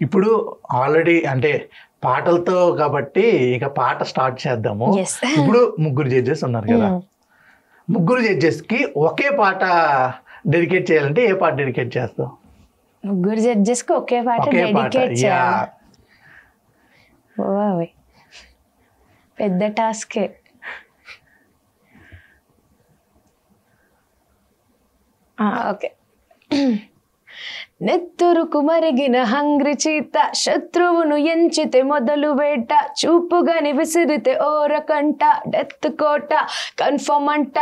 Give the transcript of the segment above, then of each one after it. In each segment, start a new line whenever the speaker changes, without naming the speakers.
ఇప్పుడు ఆల్రెడీ అంటే పాటలతో కాబట్టి ఇక పాట స్టార్ట్ చేద్దాము.
Yes.
ఇప్పుడు ముగ్గురు జడ్జెస్ ఉన్నారు కదా, ముగ్గురు జడ్జెస్ కి ఒకే పాట డెడికేట్ చేయాలంటే ఏ పాట డెడికేట్ చేస్తావు?
ముగ్గురు జడ్జెస్ కి ఒకే పాట
ఒకే పాట.
డెడికేట్
యా,
చేయాలి. పెద్ద టాస్కే. ఓకే. నెత్తురుకు మరిగిన హంగ్రి చీత, శత్రువును ఎంచితే మొదలు వేట, చూపుగాని విసిరితే ఓరకంట, డెత్ కోట కన్ఫర్మ్ అంట,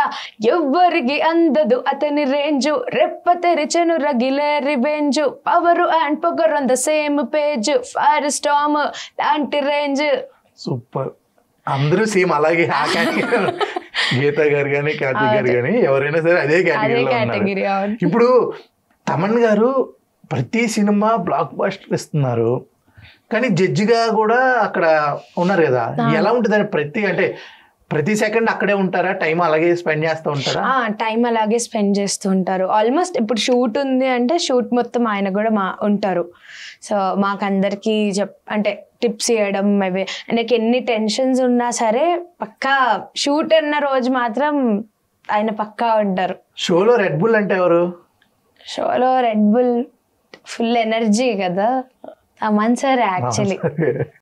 ఎవ్వరికి అందదు అతని రేంజు, రెప్ప తెరిచెను రగిలే రివెంజు, పవరు అండ్ పొగర్ on the same page, fire storm లాంటి రేంజ్.
సూపర్. అందరూ సేమ్ అలాగే ఆ కేటగిరీ. గీత గారు కానీ కార్తీక్ గారు కానీ ఎవరైనా సరే అదే కేటగిరీలో ఉన్నారు. ఇప్పుడు తమన్ గారు ప్రతి సినిమా బ్లాక్ బస్టర్ ఇస్తున్నారు, కానీ జడ్జిగా కూడా అక్కడ ఉన్నారు కదా, ఎలా ఉంటుంది? ప్రతి సెకండ్ అక్కడే ఉంటారా? టైం అలాగే స్పెండ్ చేస్తూ ఉంటారా?
టైం అలాగే స్పెండ్ చేస్తూ ఉంటారు. ఆల్మోస్ట్ ఇప్పుడు షూట్ ఉంది అంటే షూట్ మొత్తం ఆయన కూడా ఉంటారు. సో మాకందరికి అంటే టిప్స్ ఇవ్వడం, అవి ఆయనకి ఎన్ని టెన్షన్స్ ఉన్నా సరే పక్కా షూట్ అన్న రోజు మాత్రం ఆయన పక్కా ఉంటారు.
షోలో రెడ్ బుల్ అంటే ఎవరు?
షోలో రెడ్ బుల్ ఫుల్ ఎనర్జీ కదా, తమన్ సార్ యాక్చువల్లీ.